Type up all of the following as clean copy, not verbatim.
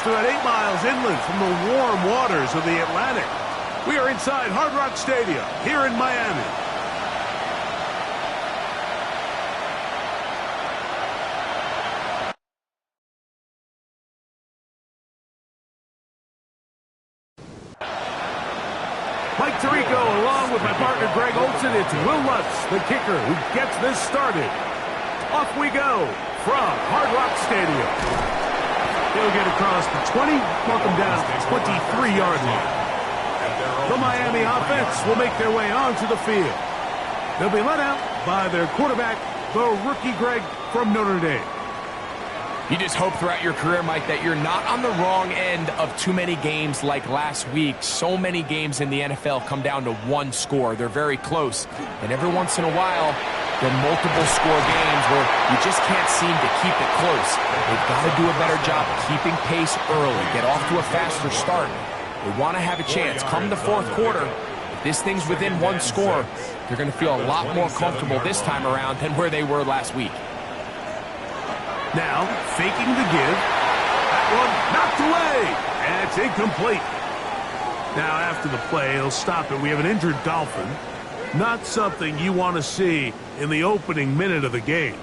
about 8 miles inland from the warm waters of the Atlantic. We are inside Hard Rock Stadium here in Miami. Mike Tirico along with my partner Greg Olson. It's Will Lutz, the kicker, who gets this started. Off we go from Hard Rock Stadium. He'll get across the 20, walk him down to the 23-yard line. The Miami offense will make their way onto the field. They'll be led out by their quarterback, the rookie Greg from Notre Dame. You just hope throughout your career, Mike, that you're not on the wrong end of too many games like last week. So many games in the NFL come down to one score. They're very close. And every once in a while, there are multiple score games where you just can't seem to keep it close. They've got to do a better job keeping pace early, get off to a faster start. They want to have a chance. Come the fourth quarter, if this thing's within one score, they're going to feel a lot more comfortable this time around than where they were last week. Now, faking the give. That one knocked away. And it's incomplete. Now, after the play, he'll stop it. We have an injured Dolphin. Not something you want to see in the opening minute of the game.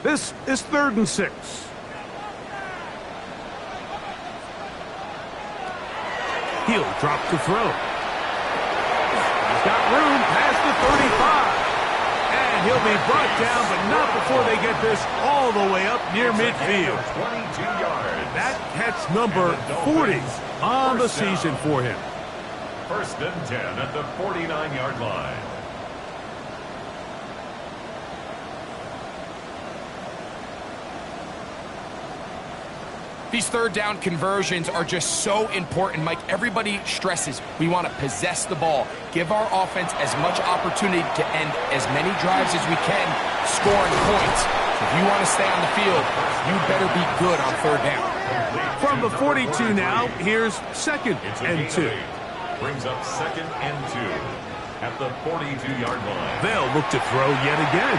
This is 3rd and 6. He'll drop to throw. He's got room past the 35. And he'll be brought down, but not before they get this all the way up near midfield. 22 yards. That catch number 40 on the season for him. 1st and 10 at the 49-yard line. These third down conversions are just so important, Mike. Everybody stresses we want to possess the ball, give our offense as much opportunity to end as many drives as we can, scoring points. If you want to stay on the field, you better be good on 3rd down. From the 42 now, here's 2nd and 2. Brings up 2nd and 2 at the 42-yard line. They'll look to throw yet again.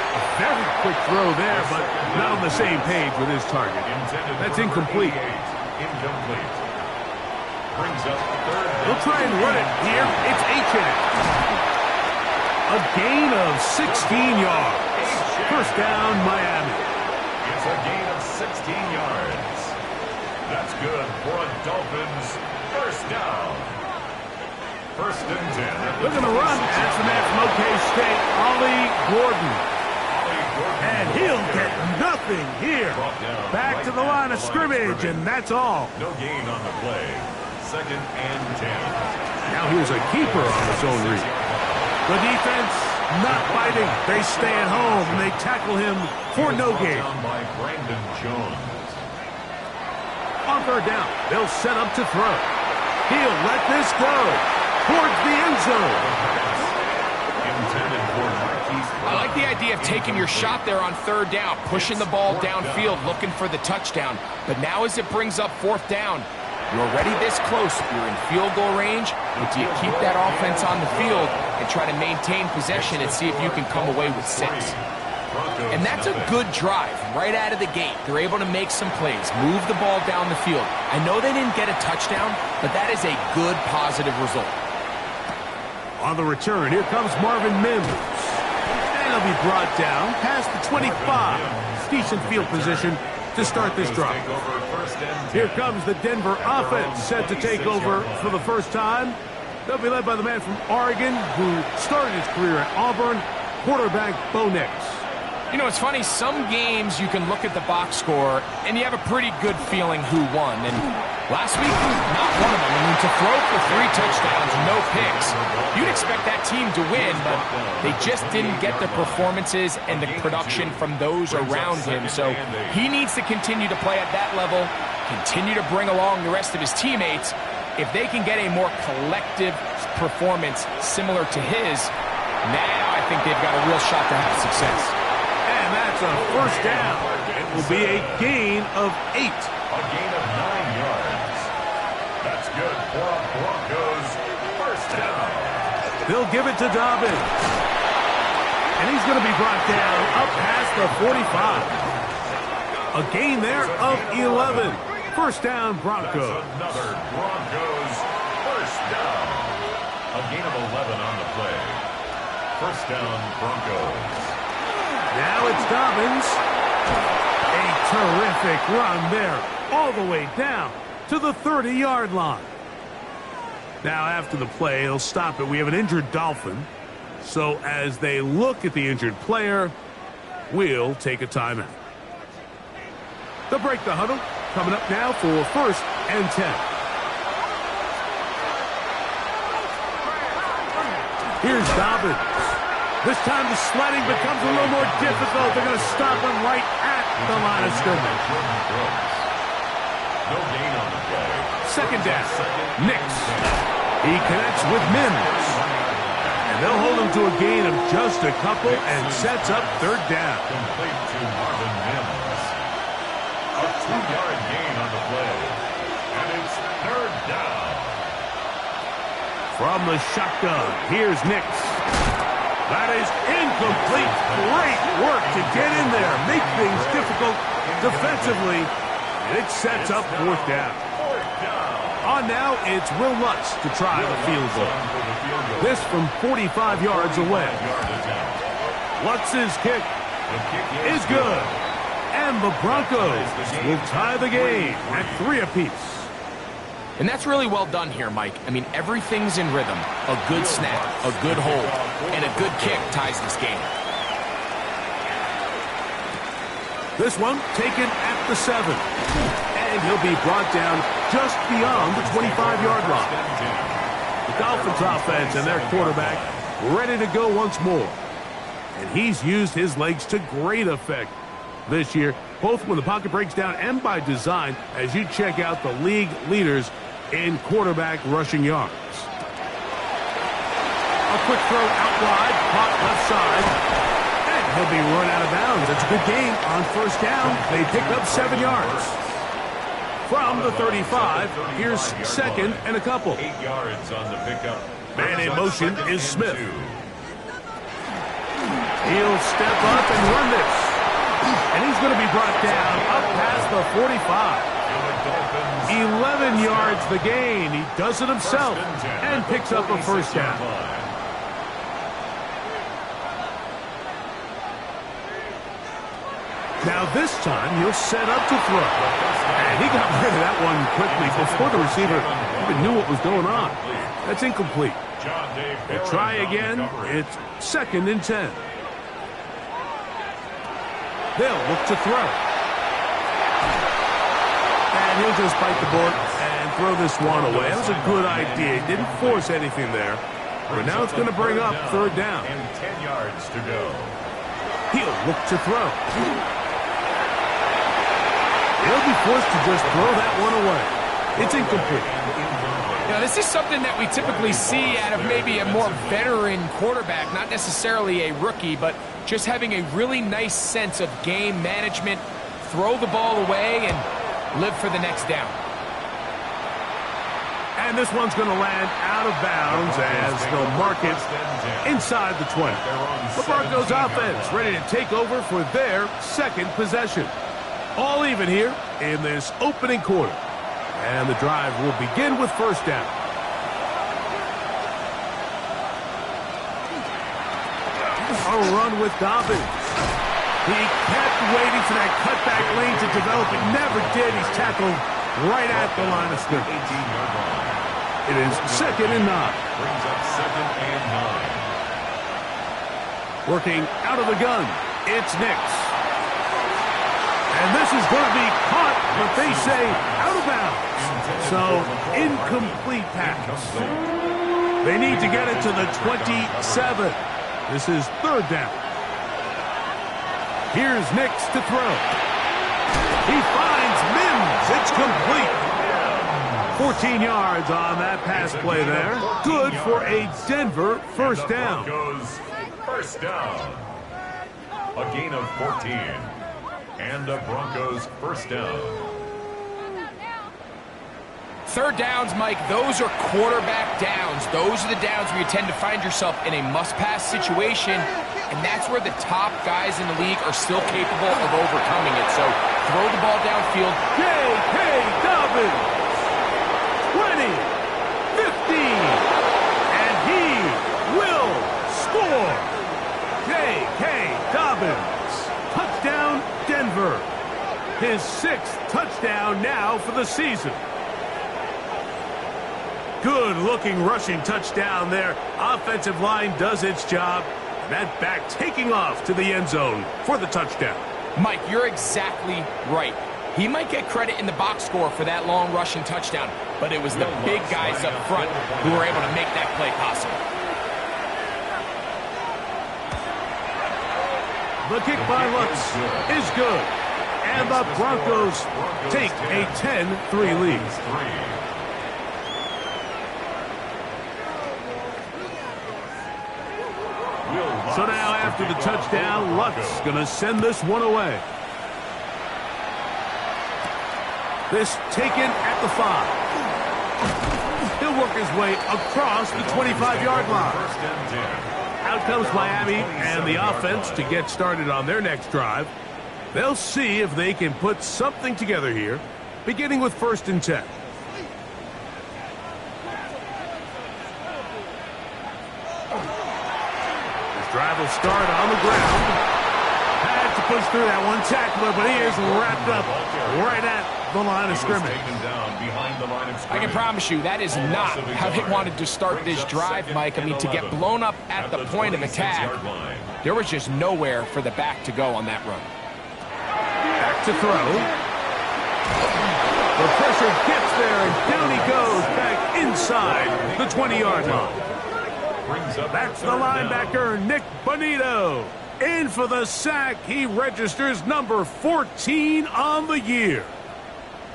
A very quick throw there, but not on the same page with his target. That's incomplete. Incomplete. Brings up 3rd. They'll try and run it here. It's Achane. A gain of 16 yards. 1st down, Miami. It's a gain of 16 yards. That's good for a Dolphins 1st down. 1st and 10. Look at the run. That's the man from OK State, Ollie Gordon. And he'll get nothing here. Back to the line of scrimmage, and that's all. No gain on the play. 2nd and 10. Now here's a keeper on his own read. The defense not fighting. They stay at home, and they tackle him for no gain. Down by Brandon Jones. On 3rd down, they'll set up to throw. He'll let this go towards the end zone. Intended for Marquise. I like the idea of taking your shot there on 3rd down, pushing the ball downfield, looking for the touchdown. But now as it brings up 4th down, you're already this close. You're in field goal range, but do you keep that offense on the field and try to maintain possession and see if you can come away with 6? And that's a good drive right out of the gate. They're able to make some plays, move the ball down the field. I know they didn't get a touchdown, but that is a good positive result. On the return, here comes Marvin Mims. And he'll be brought down past the 25. Decent field position to start this drive. Here comes the Denver offense set to take over for the first time. They'll be led by the man from Oregon who started his career at Auburn, quarterback Bo Nix. You know, it's funny, some games you can look at the box score and you have a pretty good feeling who won. And last week, not one of them. I mean, to throw for 3 touchdowns, no picks, you'd expect that team to win, but they just didn't get the performances and the production from those around him. So he needs to continue to play at that level, continue to bring along the rest of his teammates. If they can get a more collective performance similar to his, now I think they've got a real shot to have success. And that's a 1st down. It will be a gain of 8. A gain of 9 yards. That's good for a Broncos 1st down. They'll give it to Dobbins. And he's going to be brought down up past the 45. A gain there of 11. First down, Broncos. Another Broncos first down. A gain of 11 on the play. First down, Broncos. Now it's Dobbins. A terrific run there, all the way down to the 30-yard line. Now after the play, he'll stop it. We have an injured Dolphin. So as they look at the injured player, we'll take a timeout. They'll break the huddle. Coming up now for first and 10. Here's Dobbins. This time the sledding becomes a little more difficult. They're going to stop him right at the line of scrimmage. No gain on the play. Second down. Nix. He connects with Mims. And they'll hold him to a gain of just a couple and sets up third down. Complete to Marvin Mims. A 2-yard gain on the play. And it's third down. From the shotgun, here's Nix. That is incomplete. Great work to get in there, make things difficult defensively, and it sets up fourth down. On now, it's Will Lutz to try the field goal. This from 45 yards away. Lutz's kick is good. And the Broncos will tie the game at 3 apiece. And that's really well done here, Mike. I mean, everything's in rhythm. A good snap, a good hold, and a good kick ties this game. This one taken at the 7. And he'll be brought down just beyond the 25-yard line. The Dolphins offense and their quarterback ready to go once more. And he's used his legs to great effect this year, both when the pocket breaks down and by design, as you check out the league leaders in quarterback rushing yards. A quick throw out wide, caught left side, and he'll be run out of bounds. That's a good gain on first down. They pick up 7 yards. From the 35, here's second and a couple. 8 yards on the pickup. Man in motion is Smith. He'll step up and run this. And he's going to be brought down up past the 45. 11 yards the gain. He does it himself and picks up a first down. Now this time he'll set up to throw. And he got rid of that one quickly before the receiver even knew what was going on. That's incomplete. They try again. It's second and 10. They'll look to throw. And he'll just bite the bullet and throw this one away. That was a good idea. He didn't force anything there. But now it's going to bring up third down. And 10 yards to go. He'll look to throw. He'll be forced to just throw that one away. It's incomplete. Now, this is something that we typically see out of maybe a more veteran quarterback, not necessarily a rookie, but just having a really nice sense of game management, throw the ball away, and live for the next down. And this one's going to land out of bounds as they'll mark it inside the 20. The Broncos offense ready to take over for their second possession. All even here in this opening quarter. And the drive will begin with first down. A run with Dobbins. He kept waiting for that cutback lane to develop. It never did. He's tackled right at the line of scrimmage. It is second and 9. Brings up second and 9. Working out of the gun, it's Nix. And this is going to be caught, but they say out of bounds. So, incomplete pass. They need to get it to the 27. This is third down. Here's Nix to throw. He finds Mims. It's complete. 14 yards on that pass play there. Good for a Denver first down. First down. A gain of 14. And the Broncos first down. Third downs, Mike, those are quarterback downs. Those are the downs where you tend to find yourself in a must-pass situation, and that's where the top guys in the league are still capable of overcoming it. So throw the ball downfield. J.K. Dobbins, 20, 15, and he will score. J.K. Dobbins, touchdown Denver. His 6th touchdown now for the season. Good-looking rushing touchdown there. Offensive line does its job. That back taking off to the end zone for the touchdown. Mike, you're exactly right. He might get credit in the box score for that long rushing touchdown, but it was the big guys up front who were able to make that play possible. The kick by Lutz is good. And the Broncos take a 10-3 lead. So now after the touchdown, Lutz going to send this one away. This taken at the 5. He'll work his way across the 25-yard line. Out comes Miami and the offense to get started on their next drive. They'll see if they can put something together here, beginning with 1st and 10. Drive will start on the ground. Had to push through that one tackler, but he is wrapped up right at the line of scrimmage. I can promise you that is not how they wanted to start this drive, Mike. I mean, to get blown up at the point of attack, there was just nowhere for the back to go on that run. Back to throw. The pressure gets there, and down he goes back inside the 20-yard line. That's the linebacker, Nick Bonito. In for the sack. He registers number 14 on the year.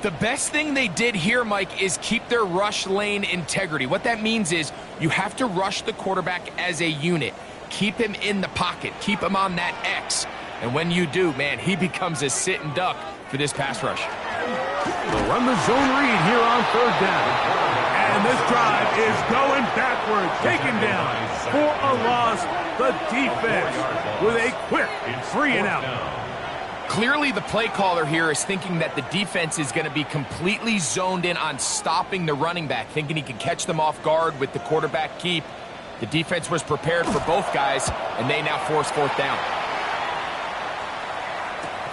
The best thing they did here, Mike, is keep their rush lane integrity. What that means is you have to rush the quarterback as a unit. Keep him in the pocket. Keep him on that X. And when you do, man, he becomes a sitting duck for this pass rush. They'll run the zone read here on 3rd down. And this drive is going backward, taken down for a loss. The defense with a quick 3-and-out. Clearly, the play caller here is thinking that the defense is going to be completely zoned in on stopping the running back, thinking he can catch them off guard with the quarterback keep. The defense was prepared for both guys, and they now force 4th down.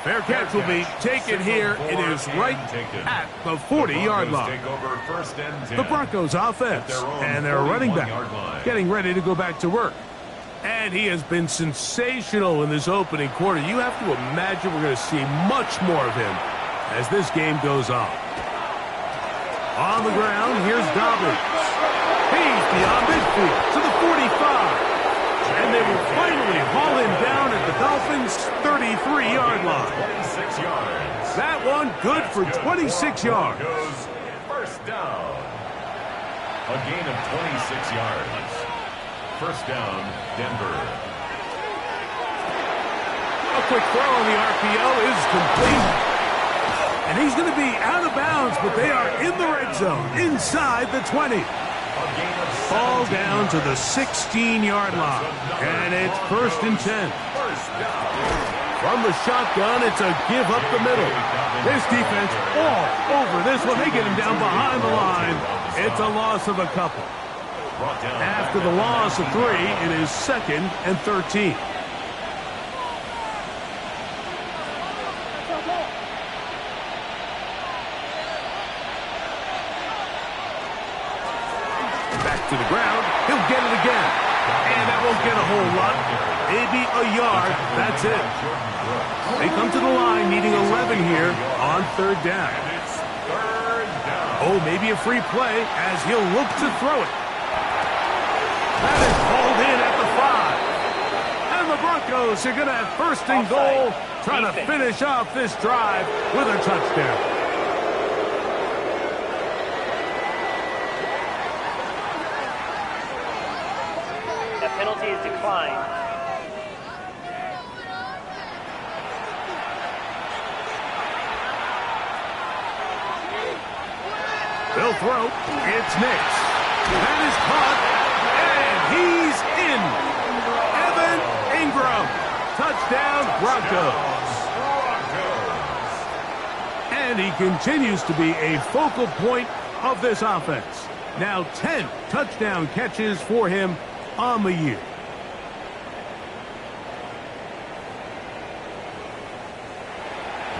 Fair catch will be taken here. It is right at the 40-yard line. The Broncos offense and their running back getting ready to go back to work. And he has been sensational in this opening quarter. You have to imagine we're going to see much more of him as this game goes on. On the ground, here's Dobbins. He's beyond midfield to the 45. And they will finally haul him down at the Dolphins' 33-yard line. 26 yards. That one good for 26 yards. First down. A gain of 26 yards. First down, Denver. A quick throw on the RPO is complete. And he's going to be out of bounds, but they are in the red zone, inside the 20. Ball down to the 16-yard line. And it's 1st and 10. From the shotgun, it's a give up the middle. This defense all over this one. They get him down behind the line. It's a loss of a couple. After the loss of 3, it is 2nd and 13. Back to the ground. He'll get it again. And that won't get a whole lot. Maybe a yard. That's it. They come to the line needing 11 here on 3rd down. Oh, maybe a free play as he'll look to throw it. That is called in at the 5. And the Broncos are going to have 1st and goal, trying to finish off this drive with a touchdown. Penalty is declined. They'll He'll throw. It's Nix. That is caught. And he's in. Evan Ingram. Touchdown, Broncos. And he continues to be a focal point of this offense. Now 10 touchdown catches for him on the year.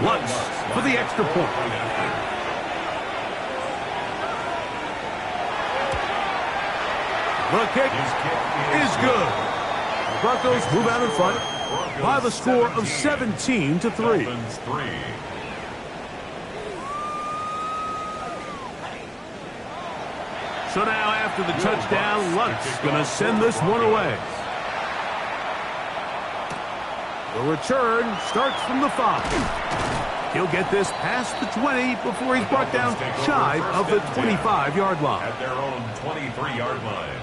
Lutz for the extra point. The kick is good. The Broncos move out in front by the score of 17-3. So now after the touchdown, Lutz going to send this one away. The return starts from the 5. He'll get this past the 20 before he's brought down shy of the 25-yard line. At their own 23-yard line.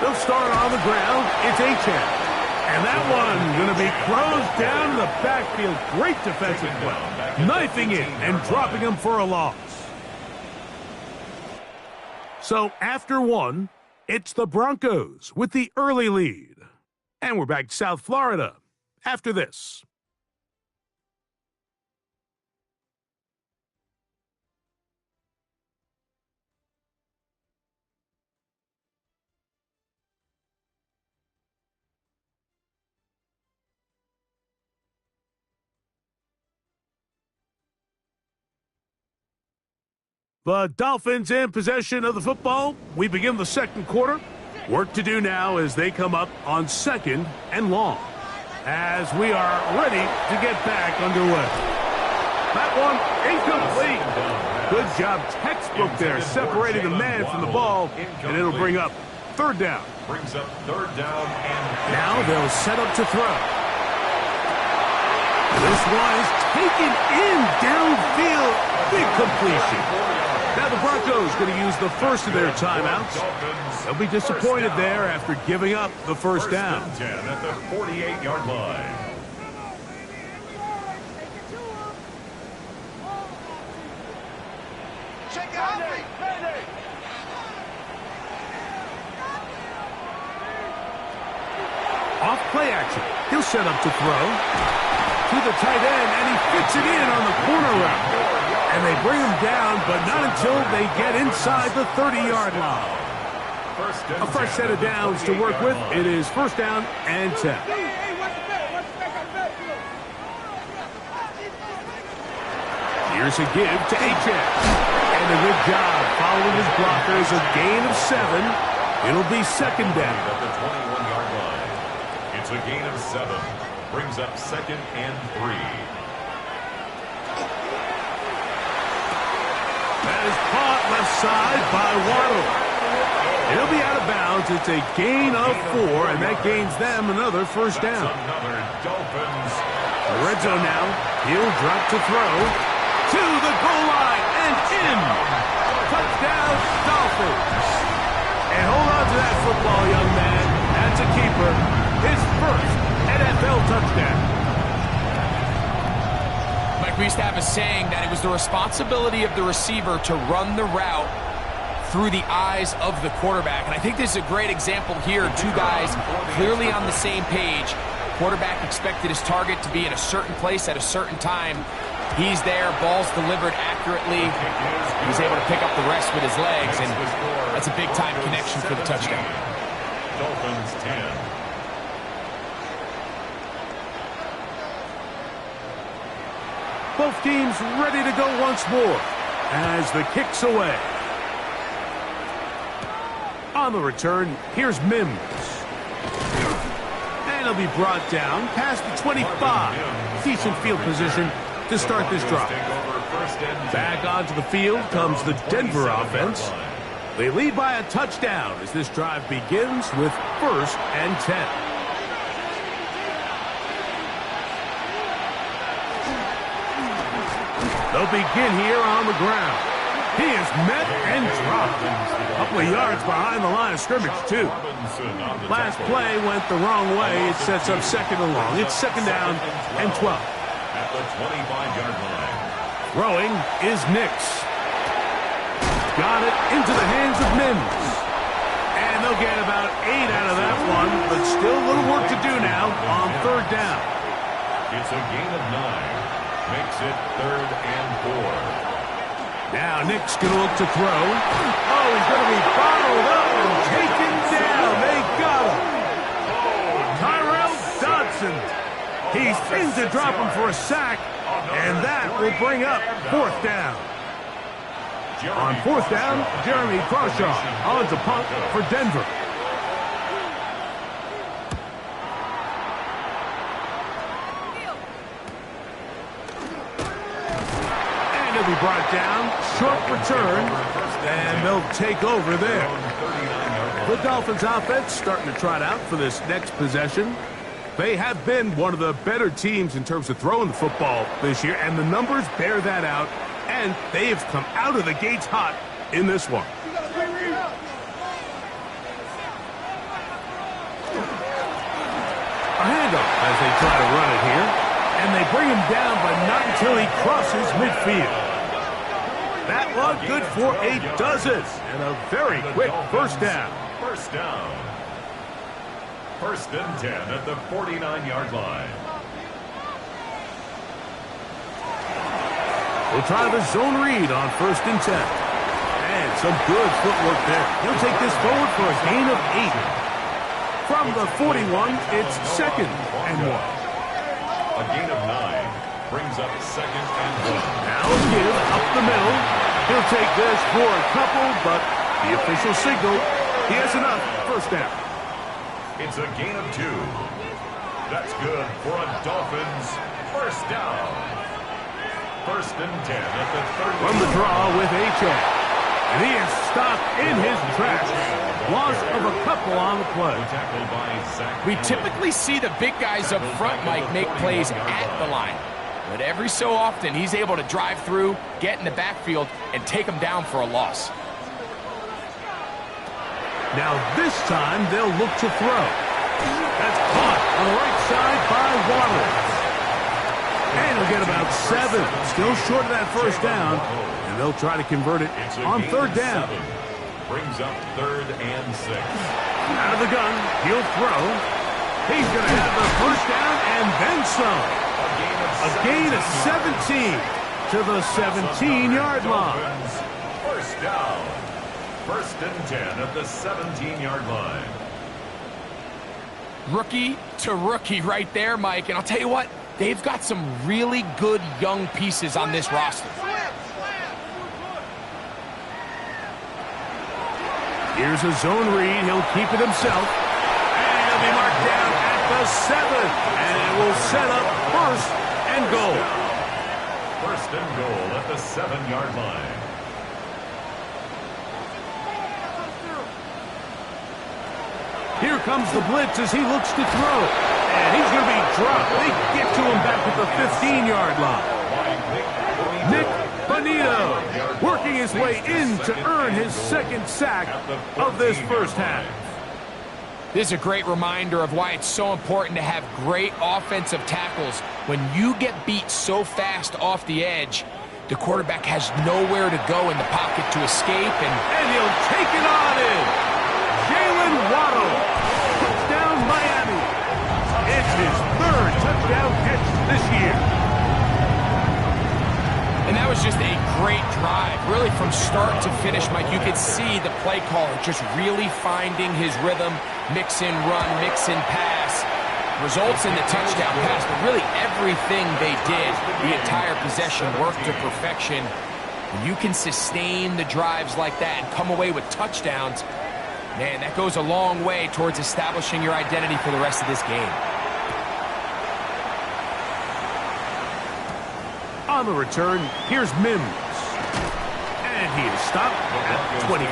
They'll start on the ground. It's Achane. And that one going to be closed down in the backfield. Great defensive play. Knifing it and dropping him for a loss. So after one, it's the Broncos with the early lead. And we're back to South Florida after this. The Dolphins in possession of the football. We begin the second quarter. Work to do now as they come up on 2nd and long. As we are ready to get back underway. That one incomplete. Good job, textbook there, separating the man from the ball, and it'll bring up 3rd down. Brings up 3rd down and now they'll set up to throw. This one is taken in downfield. Big completion. Now the Broncos going to use the first of their timeouts. They'll be disappointed there after giving up the first down. 10 at the 48-yard line. Check out. Off play action. He'll set up to throw. To the tight end, and he fits it in on the corner route. And they bring him down, but not until they get inside the 30-yard line. A fresh set of downs to work with. It is 1st down and 10. Here's a give to Achane. And a good job following his blockers. A gain of 7. It'll be 2nd down. At the 21-yard line. It's a gain of 7. Brings up 2nd and 3. That is caught left side by Waddle. It'll be out of bounds. It's a gain of 4, and that gains them another 1st down. Another Dolphins. Red zone now. He'll drop to throw. To the goal line and in. Touchdown, Dolphins. And hold on to that football, young man. That's a keeper. His first NFL touchdown. We used to have a saying that it was the responsibility of the receiver to run the route through the eyes of the quarterback. And I think this is a great example here. 2 guys clearly on the same page. Quarterback expected his target to be in a certain place at a certain time. He's there, ball's delivered accurately. He's able to pick up the rest with his legs, and that's a big-time connection for the touchdown. Dolphins 10. Both teams ready to go once more as the kick's away. On the return, here's Mims. And he'll be brought down past the 25. Decent field position to start this drive. Back onto the field comes the Denver offense. They lead by a touchdown as this drive begins with 1st and 10. They'll begin here on the ground. He is met and dropped. A couple of yards behind the line of scrimmage, too. Last play went the wrong way. It sets up 2nd and long. It's 2nd down and 12. At the 25-yard line. Throwing is Nix. got it into the hands of Mims. And they'll get about 8 out of that one, but still a little work to do now on third down. It's a gain of 9. Makes it 3rd and 4. Now Nick's going to look to throw. Oh, he's going to be bottled up and taken down. They got him. Tyrell Dodson. He's in to drop him for a sack, and that will bring up 4th down. On 4th down, Jeremy Crawshaw on to punt for Denver. And he'll be brought down. Short return, and they'll take over there. The Dolphins offense starting to trot out for this next possession. They have been one of the better teams in terms of throwing the football this year, and the numbers bear that out, and they have come out of the gates hot in this one. A handoff as they try to run it here, and they bring him down, but not until he crosses midfield. That one good for a dozen, and a very quick first down. First down. 1st and 10 at the 49-yard line. We'll try the zone read on 1st and 10. And some good footwork there. He'll take this forward for a gain of 8. From the 41, it's 2nd and 1. A gain of 9 brings up 2nd and 1. Now a give up the middle. He'll take this for a couple, but the official signal, he has enough. First down. It's a gain of 2. That's good for a Dolphins first down. 1st and 10 at the 30. From the draw with Achane. And he is stopped in his tracks. Loss of a couple on the play. Tackled by Zach. We typically see the big guys up front, Mike, make plays at the line. But every so often, he's able to drive through, get in the backfield, and take them down for a loss. Now this time they'll look to throw. That's caught on the right side by Waddle. And he'll get about 7. Still short of that first down. And they'll try to convert it on 3rd down. 7. Brings up 3rd and 6. Out of the gun, he'll throw. He's going to have the first down and then some. A gain of 17 to the 17-yard line. First down. 1st and 10 at the 17-yard line. Rookie to rookie right there, Mike. And I'll tell you what, they've got some really good young pieces on this roster. Here's a zone read. He'll keep it himself. And he'll be marked down at the 7. And it will set up 1st and goal. 1st and goal at the 7-yard line. Here comes the blitz as he looks to throw. And he's going to be dropped. They get to him back at the 15-yard line. Nick Bonito working his way in to earn his 2nd sack of this first half. This is a great reminder of why it's so important to have great offensive tackles. When you get beat so fast off the edge, the quarterback has nowhere to go in the pocket to escape. And he'll take it on in. Jalen Waddle. Touchdown Miami. It's his 3rd touchdown catch this year. And that was just a great drive. Really from start to finish, Mike, you could see the play caller just really finding his rhythm. Mix in run, mix in pass. Results in the touchdown pass, but really everything they did, the entire possession worked to perfection. When you can sustain the drives like that and come away with touchdowns, man, that goes a long way towards establishing your identity for the rest of this game. On the return, here's Mims. And he is stopped at 25.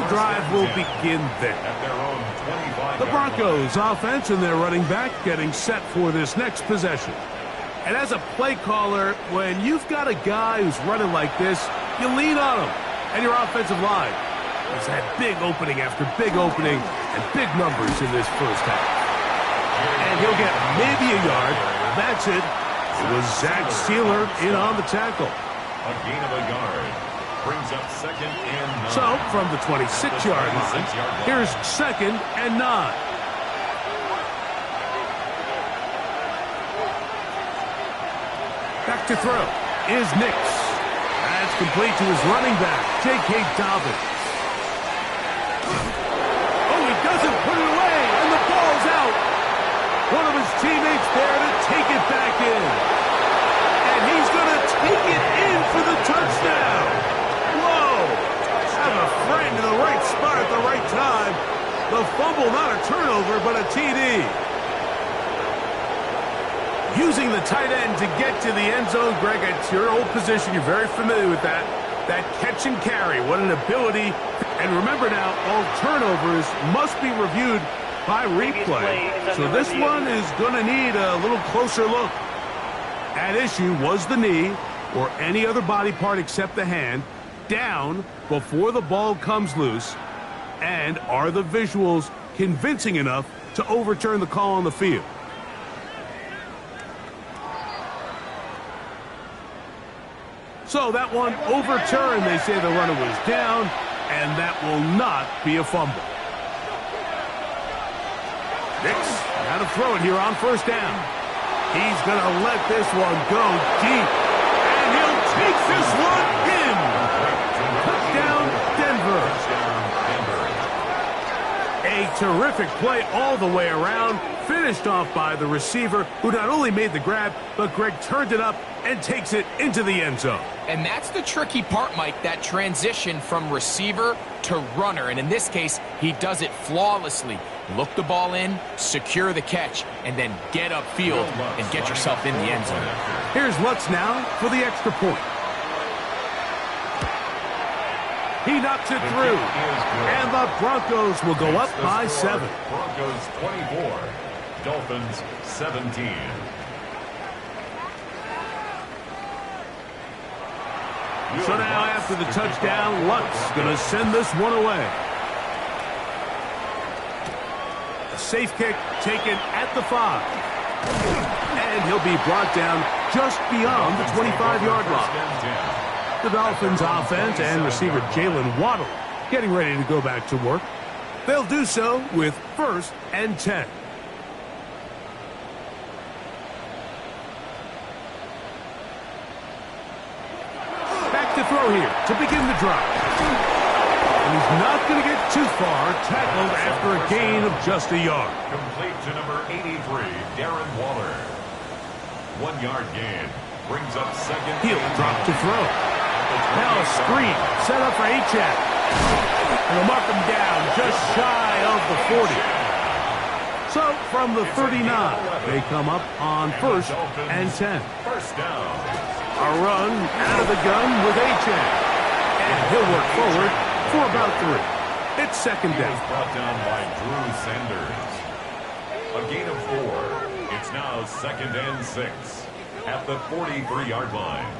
The drive will begin there. The Broncos offense and their running back getting set for this next possession. And as a play caller, when you've got a guy who's running like this, you lean on him. And your offensive line has had big opening after big opening and big numbers in this first half. And he'll get maybe a yard. That's it. It was Zach Sealer in on the tackle. A gain of a yard. Brings up 2nd and 9. So, from the 26-yard line, here's 2nd and 9. Back to throw is Nix. That's complete to his running back, J.K. Dobbins. Oh, he doesn't put it away, and the ball's out. One of his teammates there to take it back in. And he's going to take it in for the touchdown. Whoa! Have a friend in the right spot at the right time. The fumble, not a turnover, but a TD. Using the tight end to get to the end zone, Greg, it's your old position. You're very familiar with that. That catch and carry, what an ability. And remember now, all turnovers must be reviewed by replay. So this one is going to need a little closer look. At issue was the knee or any other body part except the hand down before the ball comes loose. And are the visuals convincing enough to overturn the call on the field? So that one overturned. They say the runner was down, and that will not be a fumble. Nix, got to throw it here on first down. He's going to let this one go deep, and he'll take this one in. Touchdown, Denver. A terrific play all the way around, finished off by the receiver, who not only made the grab, but Greg turned it up and takes it into the end zone. And that's the tricky part, Mike, that transition from receiver to runner. And in this case, he does it flawlessly. Look the ball in, secure the catch, and then get upfield and get yourself in the end zone. Here's Lutz now for the extra point. He knocks it through, and the Broncos will go up by 7. Broncos 24, Dolphins 17. So now after the touchdown, Lutz going to send this one away. A safe kick taken at the 5. And he'll be brought down just beyond the 25-yard line. The Dolphins offense and receiver Jalen Waddle getting ready to go back to work. They'll do so with 1st and 10. To throw here to begin the drive. And he's not going to get too far, tackled after a gain of just a yard. Complete to number 83, Darren Waller. 1-yard gain. Brings up 2nd. He'll drop to throw. Now a screen set up for Achane. And they'll mark him down just shy of the 40. So from the 39, they come up on 1st and 10. First down. A run out of the gun with Achane. And he'll work forward for about 3. It's 2nd down. Brought down by Drew Sanders. A gain of 4. It's now 2nd and 6 at the 43-yard line.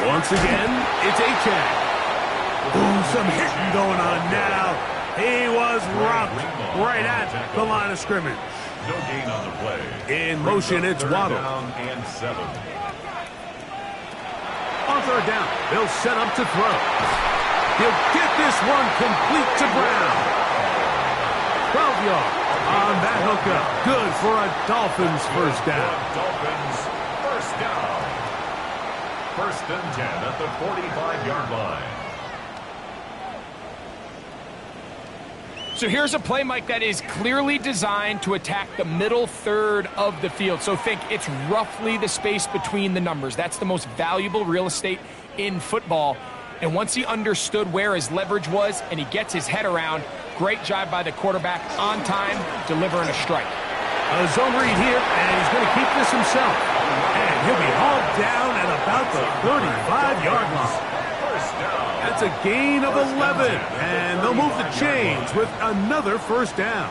Once again, it's Achane. Ooh, some hitting going on now. He was rocked right at the line of scrimmage. No gain on the play. In motion, it's Waddle. Down and 7. On 3rd down, they'll set up to throw. He'll get this one complete to Brown. 12 yards on that hookup. Good for a Dolphins first down. Dolphins first down. 1st and 10 at the 45-yard line. So here's a play, Mike, that is clearly designed to attack the middle third of the field. So think it's roughly the space between the numbers. That's the most valuable real estate in football. And once he understood where his leverage was and he gets his head around, great job by the quarterback on time, delivering a strike. A zone read here, and he's going to keep this himself. And he'll be hauled down at about the 35-yard line. That's a gain of 11, and they'll move the chains with another first down.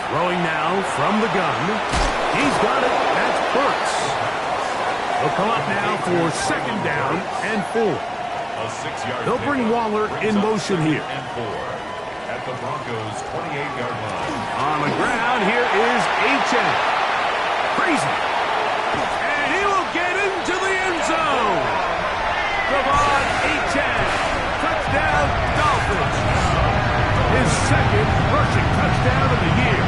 Throwing now from the gun. He's got it. That's Burks. They'll come up now for 2nd down and 4. A 6-yard They'll bring Waller in motion here. And 4 at at the Broncos' 28-yard line. On the ground, here is Achane. Crazy. And he will get into the end zone. De'Von Achane. Touchdown, Dolphins. His second rushing touchdown of the year.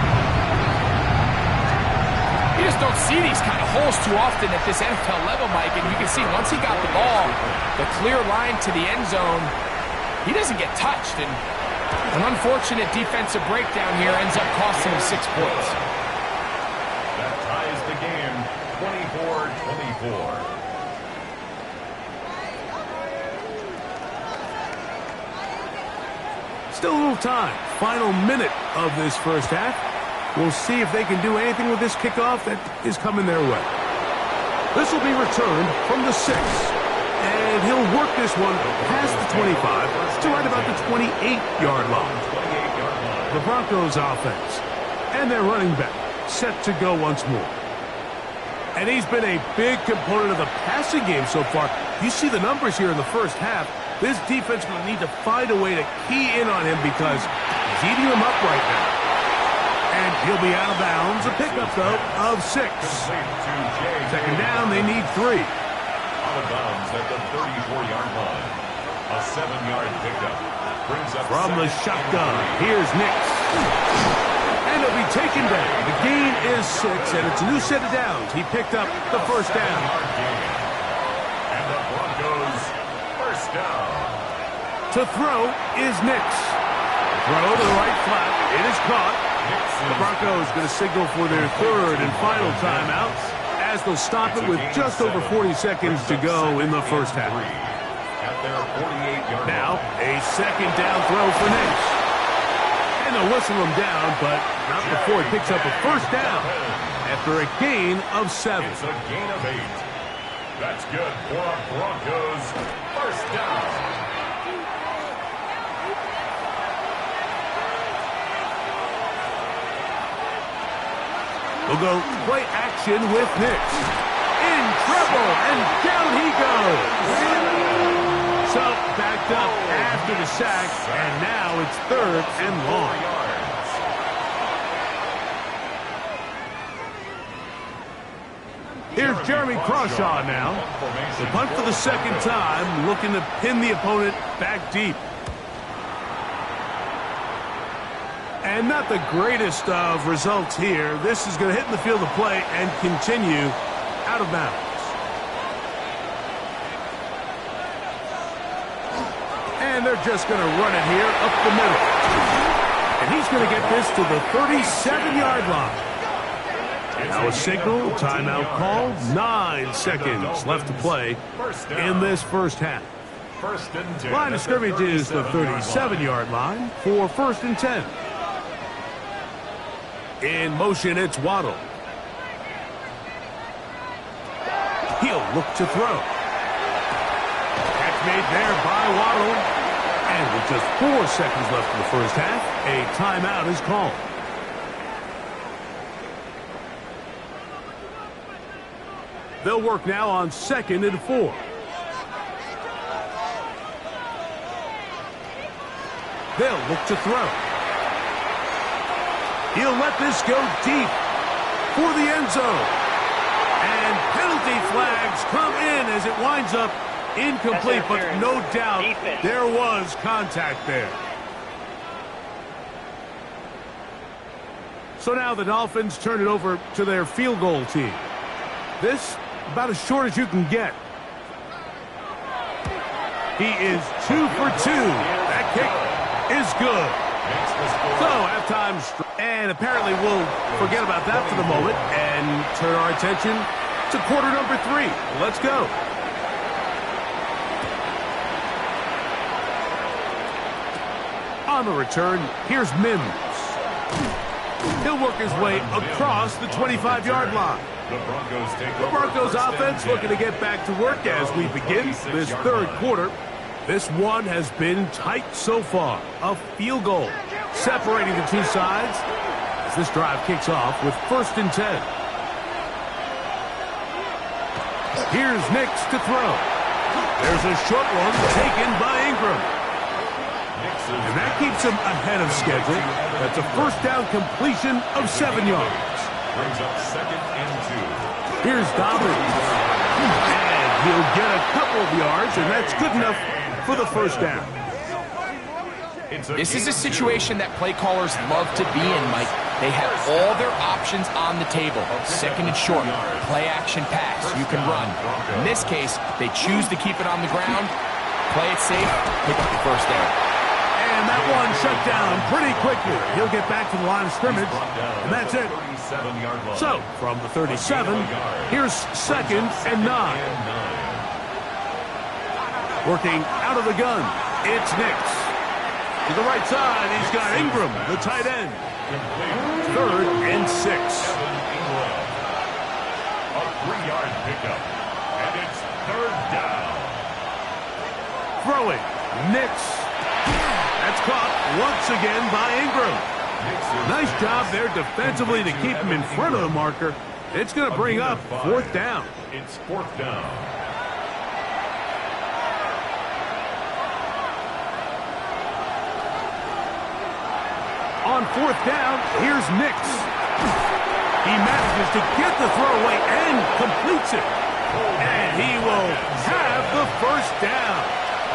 You just don't see these kind of holes too often at this NFL level, Mike. And you can see once he got the ball, the clear line to the end zone, he doesn't get touched. And an unfortunate defensive breakdown here ends up costing him 6 points. That ties the game 24-24. Still a little time. Final minute of this first half. We'll see if they can do anything with this kickoff that is coming their way. This will be returned from the 6. And he'll work this one past the 25 to right about the 28-yard line. The Broncos offense and their running back set to go once more. And he's been a big component of the passing game so far. You see the numbers here in the first half. This defense will need to find a way to key in on him because he's eating them up right now. And he'll be out of bounds. A pickup, though, of 6. Second down, they need 3. Out of bounds at the 34-yard line. A 7-yard pickup. Brings up from the shotgun. Here's Nix. And he'll be taken down. The gain is 6, and it's a new set of downs. He picked up the first down. And the Broncos first down. To throw is Nix. Throw to the right flat. It is caught. The Broncos going to signal for their third and final timeout as they'll stop it with just over 40 seconds to go in the first half. Now, a second down throw for Nix. And they'll whistle him down, but not before he picks up a first down after a gain of 7. It's a gain of 8. That's good for a Broncos first down. We'll go play action with Nix. In trouble, and down he goes. So, backed up after the sack, and now it's third and long. Here's Jeremy Crawshaw now. The punt for the second time, looking to pin the opponent back deep. And not the greatest of results here. This is going to hit in the field of play and continue out of bounds. And they're just going to run it here up the middle. And he's going to get this to the 37-yard line. Now a signal, timeout called. 9 seconds left to play in this first half. Line of scrimmage is the 37-yard line for first and 10. In motion, it's Waddle. He'll look to throw. Catch made there by Waddle. And with just 4 seconds left in the first half, a timeout is called. They'll work now on 2nd and 4. They'll look to throw. He'll let this go deep for the end zone. And penalty flags come in as it winds up incomplete, but no doubt there was contact there. So now the Dolphins turn it over to their field goal team. This, about as short as you can get. He is 2 for 2. That kick is good. So, halftime, and apparently we'll forget about that for the moment and turn our attention to quarter number 3. Let's go. On the return, here's Mims. He'll work his way across the 25-yard line. The Broncos offense looking to get back to work as we begin this third quarter. This one has been tight so far. A field goal separating the two sides as this drive kicks off with first and 10. Here's Nix to throw. There's a short one taken by Ingram. And that keeps him ahead of schedule. That's a first down completion of 7 yards. Brings up 2nd and 2. Here's Dobbins. And he'll get a couple of yards, and that's good enough for the first down. This is a situation that play callers love to be in, Mike. They have all their options on the table. 2nd and short, play action pass, you can run. In this case, they choose to keep it on the ground, play it safe, pick up the first down. And that one shut down pretty quickly. He'll get back to the line of scrimmage, and that's it. So, from the 37, here's 2nd and 9. Working out of the gun, it's Nix. To the right side, he's got Ingram, the tight end. 3rd and 6. A 3-yard pickup, and it's 3rd down. Throwing, Nix. That's caught once again by Ingram. Nice job there defensively to keep him in front of the marker. It's going to bring up 4th down. It's 4th down. On 4th down, here's Nix. He manages to get the throw away and completes it. And he will have the first down.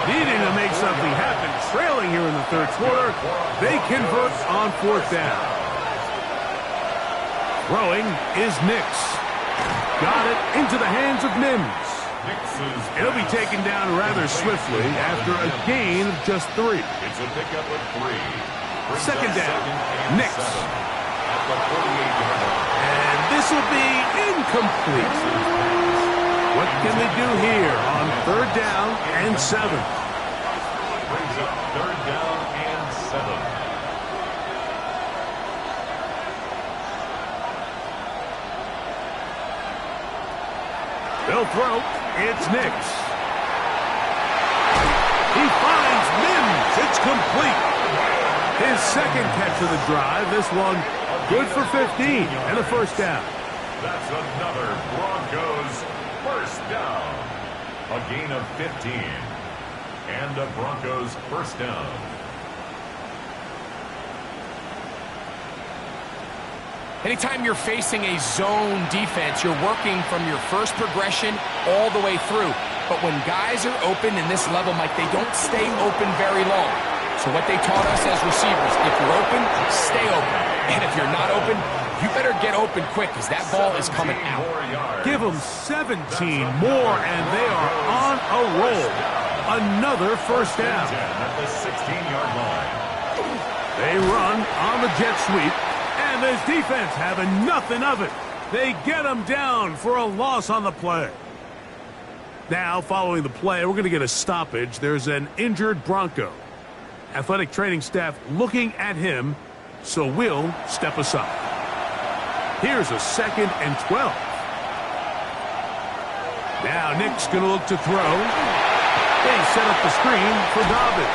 Needing to make something happen, trailing here in the 3rd quarter. They convert on 4th down. Throwing is Nix. Got it into the hands of Mims. It'll be taken down rather swiftly after a gain of just 3. It's a pickup of 3. 2nd down, Nix. And this will be incomplete. What can they do here on 3rd down and 7? Brings up 3rd down and 7. They'll throw. It's Nix. He finds Mims. It's complete. His 2nd catch of the drive. This one good for 15 and a first down. That's another Broncos first down. A gain of 15. And a Broncos first down. Anytime you're facing a zone defense, you're working from your first progression all the way through. But when guys are open in this level, Mike, they don't stay open very long. So what they taught us as receivers, if you're open, stay open. And if you're not open, you better get open quick because that ball is coming out. Give them 17 more, and they are on a roll. Another first down. At the 16-yard line. They run on the jet sweep, and this defense having nothing of it. They get them down for a loss on the play. Now, following the play, we're going to get a stoppage. There's an injured Bronco. Athletic training staff looking at him, so we'll step aside. Here's a 2nd and 12. Now Nick's going to look to throw. They set up the screen for Dobbins.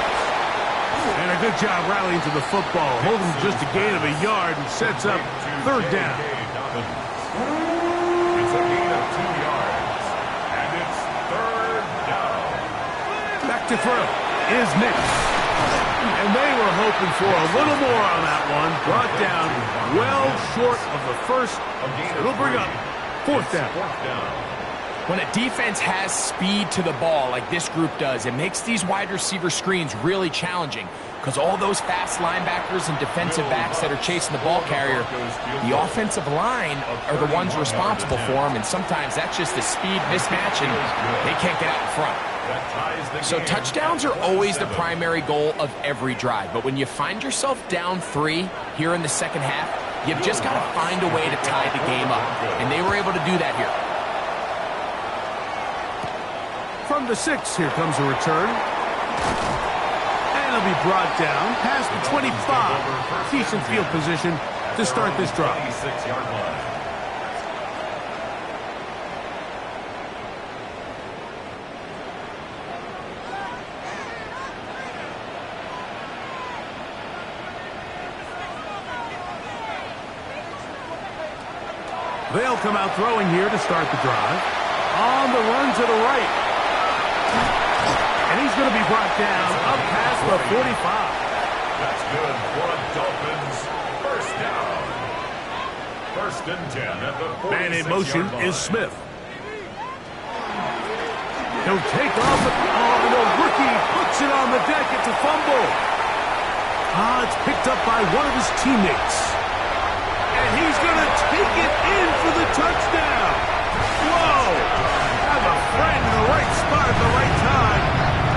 And a good job rallying to the football. Holding just a gain of a yard and sets up 3rd down. It's a gain of 2 yards. And it's 3rd down. Back to throw is Nick. And they were hoping for a little more on that one. Brought down well short of the first. It'll bring up 4th down. When a defense has speed to the ball like this group does, it makes these wide receiver screens really challenging because all those fast linebackers and defensive backs that are chasing the ball carrier, the offensive line are the ones responsible for them, and sometimes that's just a speed mismatch and they can't get out in front. So touchdowns are always the primary goal of every drive, but when you find yourself down 3 here in the second half, you've just got to find a way to tie the game up, and they were able to do that here. From the 6, here comes a return. And it'll be brought down past the 25. Decent field position to start this drive. 26-yard line. They'll come out throwing here to start the drive. On the run to the right. And he's going to be brought down up past the 45. That's good for a Dolphins first down. First and 10 at the 46-yard line. Man in motion is Smith. He'll take off. Oh, the rookie puts it on the deck. It's a fumble. It's picked up by one of his teammates. And he's going to take it in for the touchdown. Whoa! Have a friend in the right spot at the right time.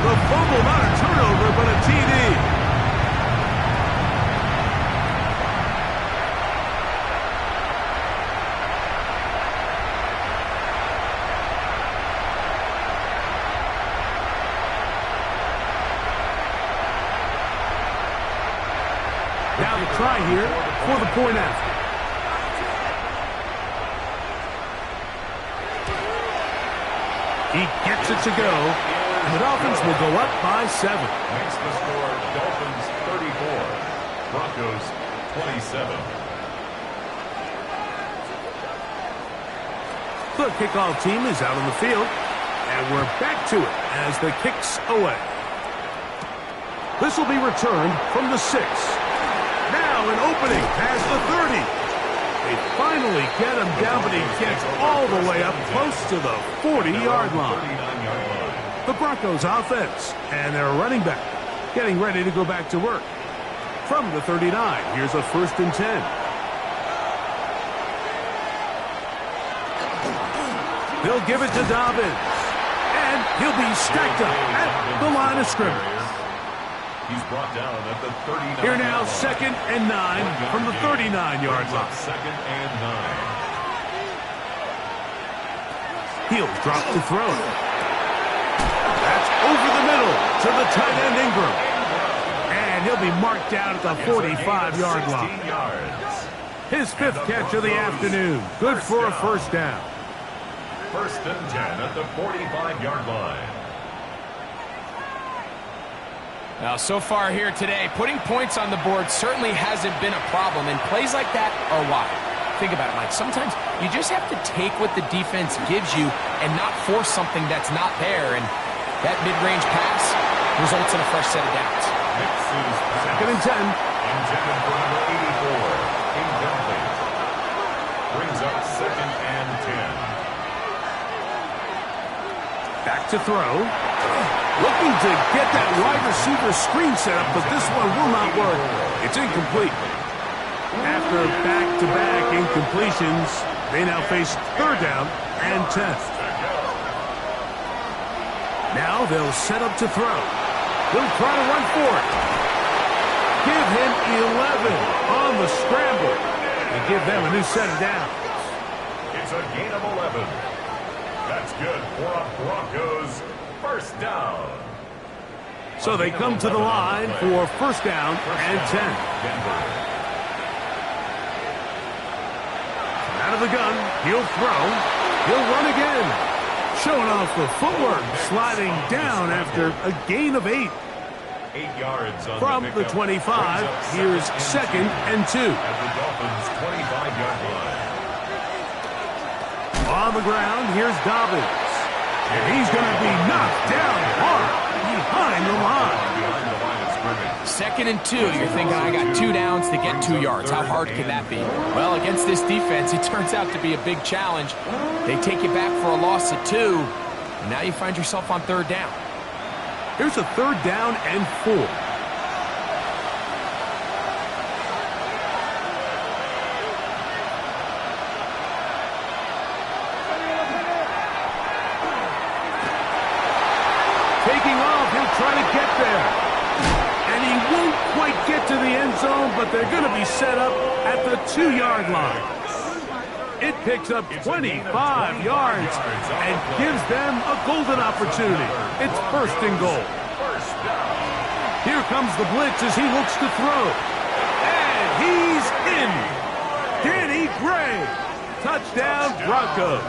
The fumble, not a turnover, but a TD. Now the try here for the point after. He gets it to go, and the Dolphins will go up by 7. Makes the score Dolphins 34, Broncos 27. The kickoff team is out on the field, and we're back to it as the kick's away. This will be returned from the 6. Now an opening past the 30. They finally get him down, but he gets all the way up close to the 40-yard line. The Broncos offense and their running back getting ready to go back to work. From the 39, here's a 1st and 10. He'll give it to Dobbins, and he'll be stacked up at the line of scrimmage. He's brought down at the 39. Here now, 2nd and 9 from the 39-yard line. 2nd and 9. He'll drop to throw. That's over the middle to the tight end Ingram. And he'll be marked down at the 45-yard line. His 5th catch of the afternoon. Good for a first down. 1st and 10 at the 45-yard line. Now, so far here today, putting points on the board certainly hasn't been a problem, and plays like that are why. Think about it, Mike. Sometimes you just have to take what the defense gives you and not force something that's not there, and that mid-range pass results in a fresh set of downs. 2nd and 10. Intended for number 84. Incomplete. Brings up 2nd and 10. Back to throw. Looking to get that wide receiver screen set up, but this one will not work. It's incomplete. After back-to-back incompletions, they now face 3rd down and 10. Now they'll set up to throw. He'll try to run for it. Give him 11 on the scramble and give them a new set of downs. It's a gain of 11. That's good for a Broncos first down. So they come to the line for 1st down and 10. Out of the gun, he'll throw. He'll run again. Showing off the footwork, sliding down after a gain of 8. 8 yards on From the 25, here's 2nd and 2. At the Dolphins' 25-yard line. On the ground, here's Dobbins. And he's going to be knocked down hard behind the line. 2nd and 2, you're thinking, I got 2 downs to get 2 yards. How hard can that be? Well, against this defense, it turns out to be a big challenge. They take you back for a loss of 2, and now you find yourself on 3rd down. Here's a 3rd down and 4. Taking off, he'll try to get there. And he won't quite get to the end zone, but they're going to be set up at the 2-yard line. It picks up 25 yards and gives them a golden opportunity. It's 1st and goal. Here comes the blitz as he looks to throw. And he's in. Danny Gray. Touchdown, Broncos.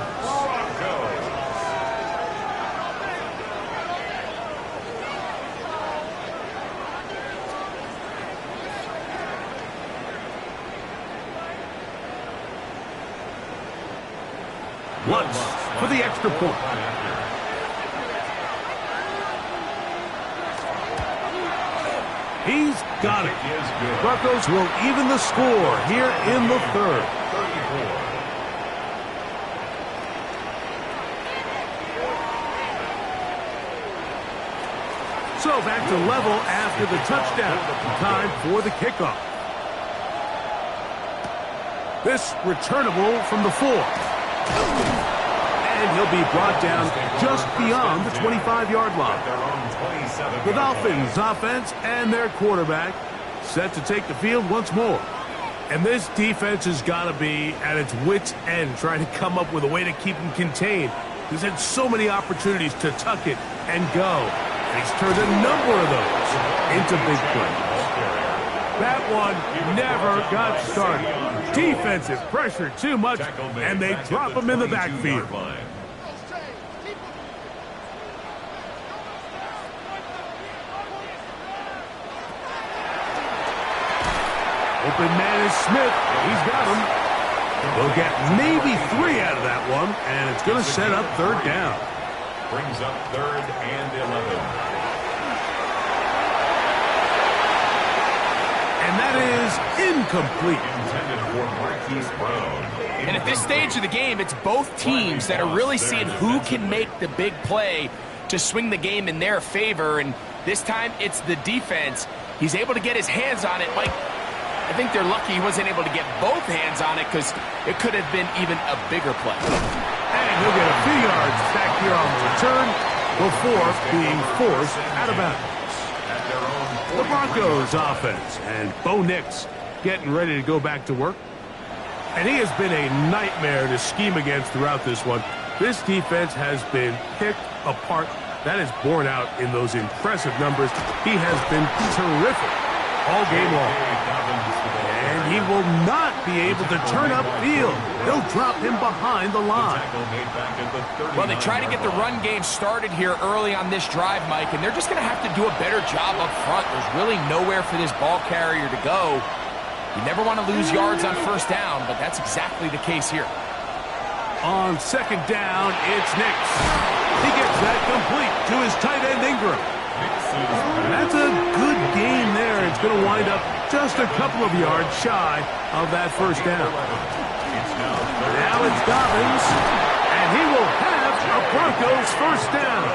Lutz for the extra point. He's got it. Broncos will even the score here in the third. 34. So back to level after the touchdown. Time for the kickoff. This returnable from the 4. And he'll be brought down just beyond the 25-yard line. The Dolphins offense and their quarterback set to take the field once more. And this defense has got to be at its wits' end trying to come up with a way to keep him contained. He's had so many opportunities to tuck it and go. And he's turned a number of those into big plays. That one never got started. Defensive pressure too much, and they drop him in the backfield. Open man is Smith. He's got him. They'll get maybe 3 out of that one, and it's going to set up third down. Brings up 3rd and 11. And that is incomplete. Intended for Marquise Brown. And at this stage of the game, it's both teams that are really seeing who can make the big play to swing the game in their favor. And this time, it's the defense. He's able to get his hands on it. Mike, I think they're lucky he wasn't able to get both hands on it because it could have been even a bigger play. And he'll get a few yards back here on the return before being forced out of bounds. The Broncos offense and Bo Nix getting ready to go back to work. And he has been a nightmare to scheme against throughout this one. This defense has been picked apart. That is borne out in those impressive numbers. He has been terrific all game long. And he will not be able to turn upfield. They'll drop him behind the line. Well, they try to get the run game started here early on this drive, Mike, and they're just going to have to do a better job up front. There's really nowhere for this ball carrier to go. You never want to lose yards on first down, but that's exactly the case here. On second down, it's Nix. He gets that complete to his tight end Ingram. That's a good game there. It's going to wind up just a couple of yards shy of that first down. Now it's Dobbins, and he will have a Broncos first down.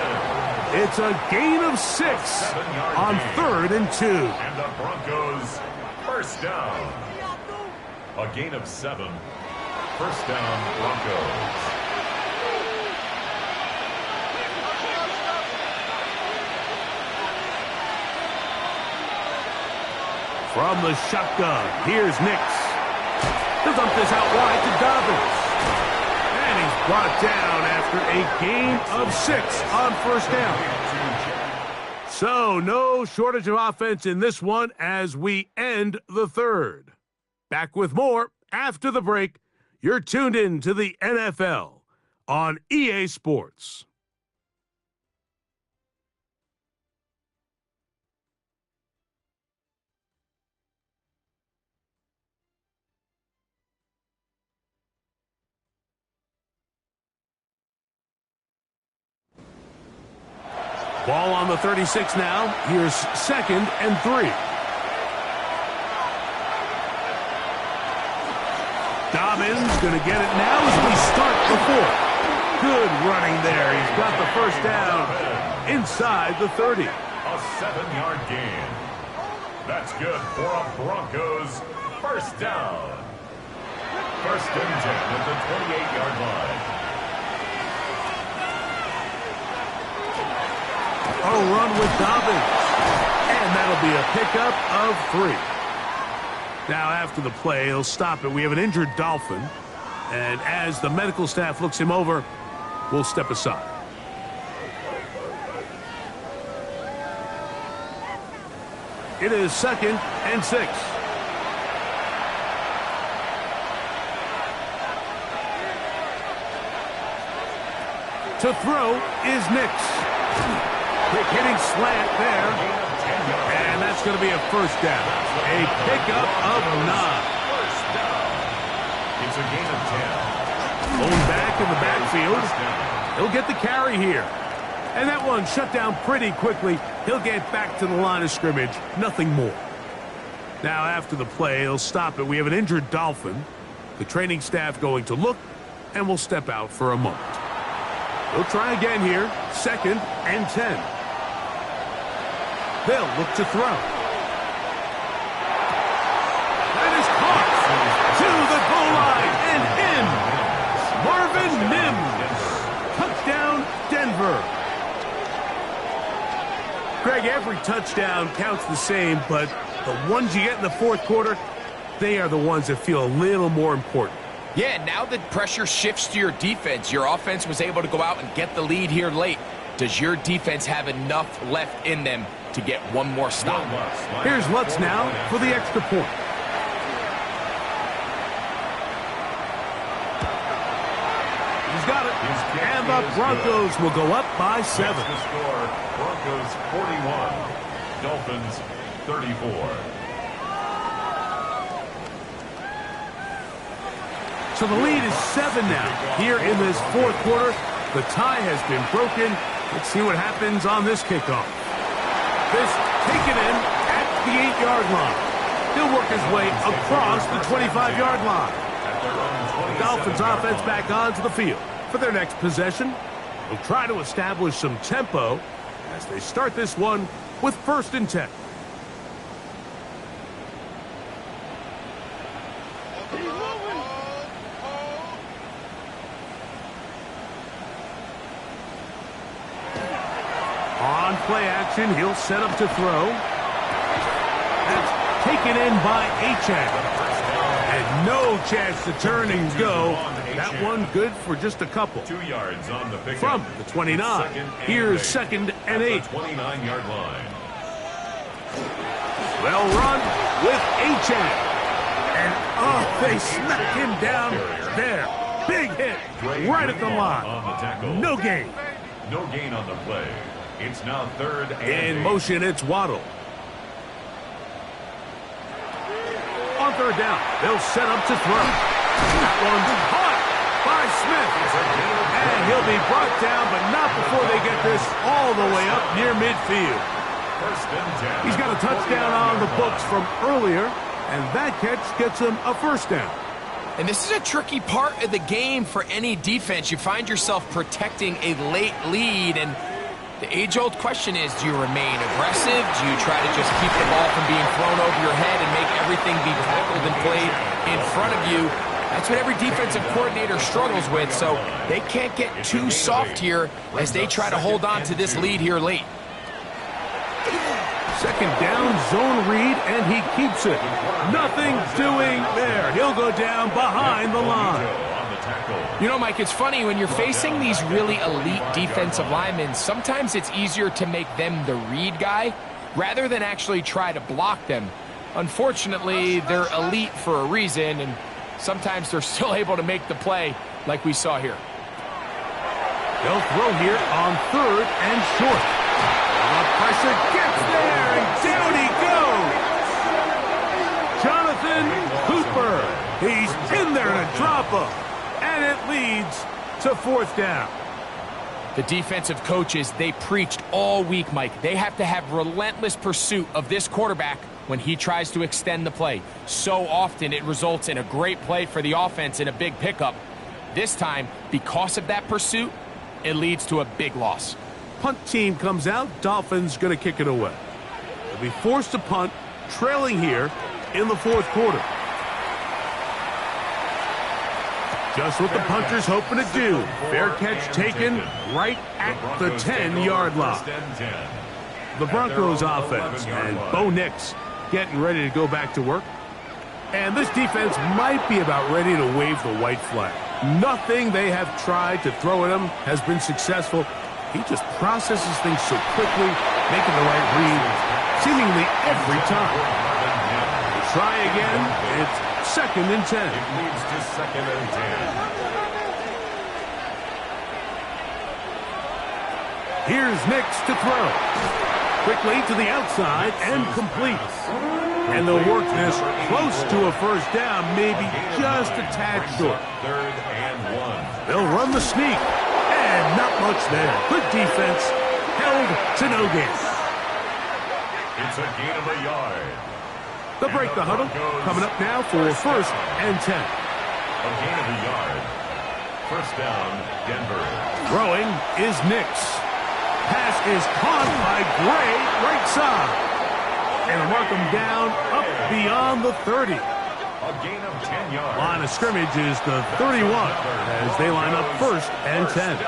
It's a gain of 6 on 3rd and 2. And the Broncos first down. A gain of 7. First down, Broncos. From the shotgun, here's Nix. He'll dump this out wide to Dobbins. And he's brought down after a gain of 6 on first down. So no shortage of offense in this one as we end the third. Back with more after the break. You're tuned in to the NFL on EA Sports. Ball on the 36 now. Here's 2nd and 3. Dobbins going to get it now as we start the 4th. Good running there. He's got the first down inside the 30. A 7-yard gain. That's good for a Broncos first down. First and 10 at the 28-yard line. A run with Dobbins. And that'll be a pickup of 3. Now, after the play, he'll stop it. We have an injured Dolphin. And as the medical staff looks him over, we'll step aside. It is 2nd and 6. To throw is Nix. Quick hitting slant there. And that's going to be a first down. A pickup of 9. First down. It's a gain of 10. Going back in the backfield. He'll get the carry here. And that one shut down pretty quickly. He'll get back to the line of scrimmage. Nothing more. Now, after the play, he'll stop it. We have an injured Dolphin. The training staff going to look, and will step out for a moment. They'll try again here. 2nd and 10. They'll look to throw. That is caught to the goal line and in. Marvin Mims. Touchdown, Denver. Greg, every touchdown counts the same, but the ones you get in the fourth quarter, they are the ones that feel a little more important. Yeah, now the pressure shifts to your defense. Your offense was able to go out and get the lead here late. Does your defense have enough left in them to get one more stop? Here's Lutz now for the extra point. He's got it. And the Broncos will go up by 7. The score, Broncos 41, Dolphins 34. So the lead is 7 now. Here in this fourth quarter, the tie has been broken. Let's see what happens on this kickoff. This taken in at the 8-yard line. He'll work his way across the 25-yard line. The Dolphins offense back onto the field for their next possession. They'll try to establish some tempo as they start this one with 1st and 10. On play action, he'll set up to throw. That's taken in by Achane. And no chance to turn and go. That one good for just a couple. 2 yards on the pickup. From the 29. Here's 2nd and 8. 29-yard line. Well run with Achane. And they smack him down there. Big hit right at the line. No gain. No gain on the play. It's now 3rd and 8. In motion, it's Waddle. On 3rd down, they'll set up to throw. That one's caught by Smith. And he'll be brought down, but not before they get this all the way up near midfield. 1st and 10. He's got a touchdown on the books from earlier, and that catch gets him a 1st down. And this is a tricky part of the game for any defense. You find yourself protecting a late lead, and the age-old question is, do you remain aggressive? Do you try to just keep the ball from being thrown over your head and make everything be tackled and played in front of you? That's what every defensive coordinator struggles with, so they can't get too soft here as they try to hold on to this lead here late. 2nd down, zone read, and he keeps it. Nothing doing there. He'll go down behind the line. You know, Mike, it's funny, when you're facing these really elite defensive linemen, sometimes it's easier to make them the read guy rather than actually try to block them. Unfortunately, they're elite for a reason, and sometimes they're still able to make the play like we saw here. They'll throw here on 3rd and short. The pressure gets there, and down he goes. Jonathan Cooper. He's in there to drop him. And it leads to 4th down. The defensive coaches, they preached all week, Mike. They have to have relentless pursuit of this quarterback when he tries to extend the play. So often it results in a great play for the offense and a big pickup. This time, because of that pursuit, it leads to a big loss. Punt team comes out. Dolphins going to kick it away. They'll be forced to punt, trailing here in the 4th quarter. Just what the punter's hoping to do. Fair catch taken right at the 10-yard line. The Broncos offense and Bo Nix getting ready to go back to work. And this defense might be about ready to wave the white flag. Nothing they have tried to throw at him has been successful. He just processes things so quickly, making the right read seemingly every time. Try again. It's 2nd and 10. It leads to 2nd and 10. Here's Nix to throw. Quickly to the outside and complete. And they'll work this close to a 1st down, maybe just a tad short. 3rd and 1. They'll run the sneak. And not much there. Good defense to no gain. It's a gain of a yard. They'll break the huddle. Coming up now for 1st and 10. A gain of a yard. First down, Denver. Throwing is Nix. Pass is caught by Gray, right side. And mark him down up beyond the 30. A gain of 10 yards. Line of scrimmage is the 31 as they line up 1st and 10.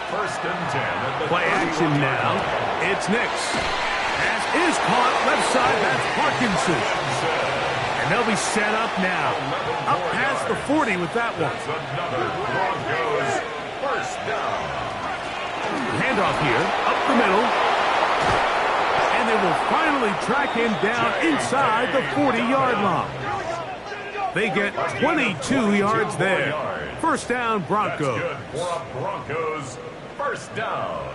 First and 10 at the Play action now. It's Nix. Pass is caught left side. That's Parkinson. And they'll be set up now. Up past the 40 with that one. That's another Broncos first down. Handoff here, up the middle. And they will finally track him down inside the 40-yard line. They get 22 yards there. First down, Broncos. That's good for a Broncos first down.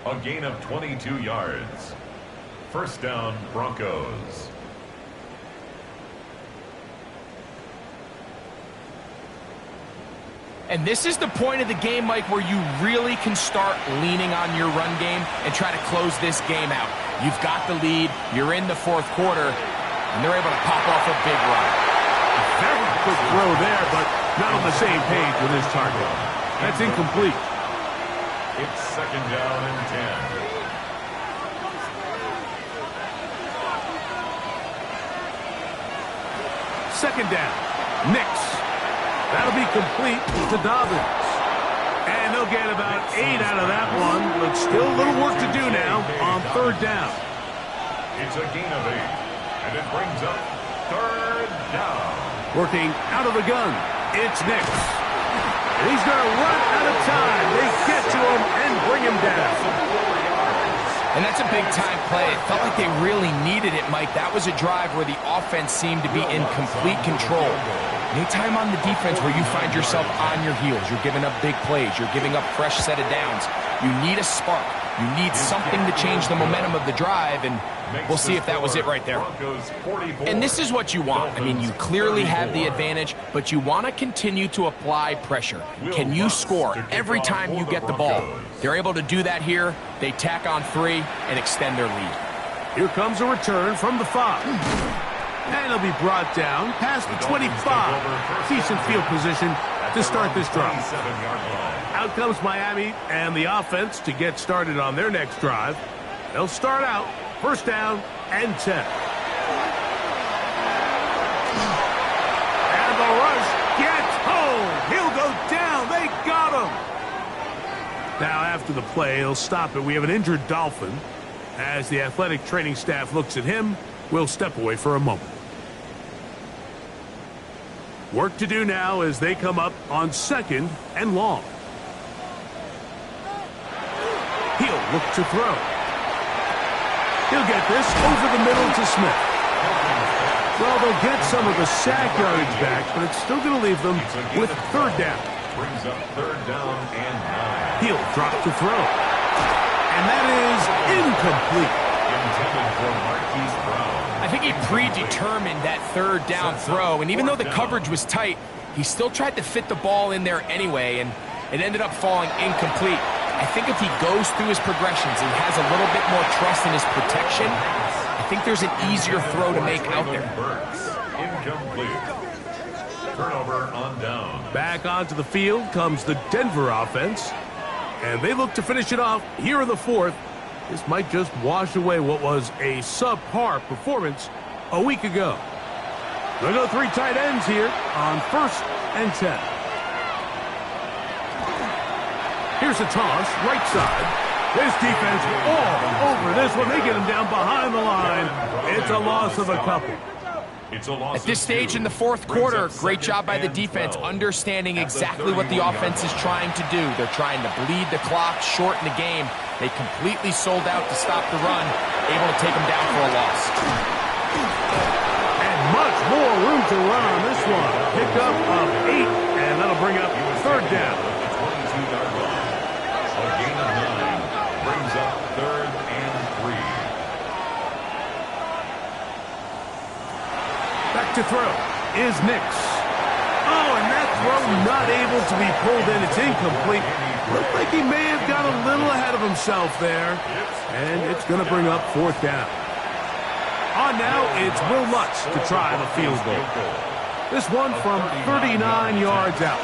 A gain of 22 yards. First down, Broncos. And this is the point of the game, Mike, where you really can start leaning on your run game and try to close this game out. You've got the lead, you're in the 4th quarter, and they're able to pop off a big run. Very quick throw there, but not on the same page with his target. That's incomplete. It's second down and 10. Second down, Nix. That'll be complete to Dobbins. And they'll get about 8 out of that one, but still a little work to do now on 3rd down. It's a gain of 8, and it brings up 3rd down. Working out of the gun, it's Nix. And he's going to run out of time. They get to him and bring him down. And that's a big-time play. It felt like they really needed it, Mike. That was a drive where the offense seemed to be in complete control. Anytime on the defense where you find yourself on your heels, you're giving up big plays, you're giving up fresh set of downs, you need a spark. You need something to change the momentum of the drive, and we'll see if that was it right there. And this is what you want. I mean, you clearly have the advantage, but you want to continue to apply pressure. Can you score every time you get the ball? They're able to do that here. They tack on 3 and extend their lead. Here comes a return from the 5. And he'll be brought down past the 25. Decent field position to start this drive. Out comes Miami and the offense to get started on their next drive. They'll start out first down and 10. And the rush gets home. He'll go down. They got him. Now after the play, he'll stop it. We have an injured Dolphin. As the athletic training staff looks at him, we'll step away for a moment. Work to do now as they come up on 2nd and long. He'll look to throw. He'll get this over the middle to Smith. Well, they'll get some of the sack yardage back, but it's still going to leave them with 3rd down. Brings up 3rd down and 9. He'll drop to throw. And that is incomplete. Intended for Marquise Brown. I think he predetermined that 3rd down throw, and even though the coverage was tight, he still tried to fit the ball in there anyway, and it ended up falling incomplete. I think if he goes through his progressions and has a little bit more trust in his protection, I think there's an easier throw to make out there. Incomplete. Turnover on down. Back onto the field comes the Denver offense, and they look to finish it off here in the 4th. This might just wash away what was a subpar performance a week ago. They'll go 3 tight ends here on 1st and 10. Here's a toss, right side. This defense all over this one. They get him down behind the line. It's a loss of a couple. At this stage in the 4th quarter, great job by the defense, understanding exactly what the offense is trying to do. They're trying to bleed the clock, shorten the game. They completely sold out to stop the run, able to take them down for a loss. And much more room to run on this one. Pick up of 8, and that'll bring up 3rd down. A gain of 9 brings up 3rd and 3. Back to throw is Nix. Oh, and that throw not able to be pulled in. It's incomplete. Looked like he may have got a little ahead of of himself there, and it's going to bring up fourth down. On now, it's Will Lutz to try the field goal. This one from 39 yards out.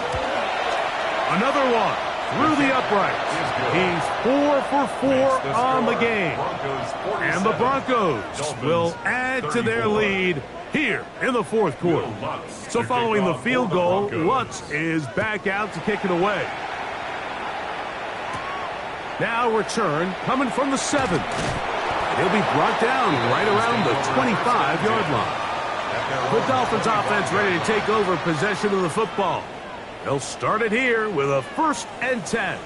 Another one through the uprights. He's 4 for 4 on the game. And the Broncos will add to their lead here in the fourth quarter. So following the field goal, Lutz is back out to kick it away. Now return coming from the 7. He'll be brought down right around the 25-yard line. The Dolphins offense ready to take over possession of the football. They'll start it here with a 1st and 10.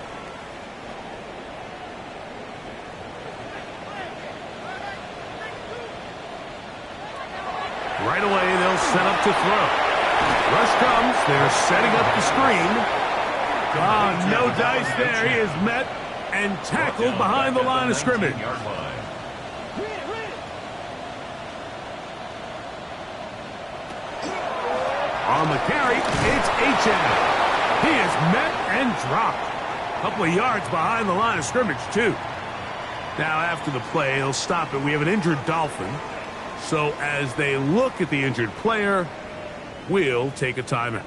Right away, they'll set up to throw. Rush comes. They're setting up the screen. No dice there. He is met and tackled behind the line of scrimmage. On the carry, it's Achane. He is met and dropped. A couple of yards behind the line of scrimmage, too. Now, after the play, he'll stop it. We have an injured Dolphin. So as they look at the injured player, we'll take a timeout.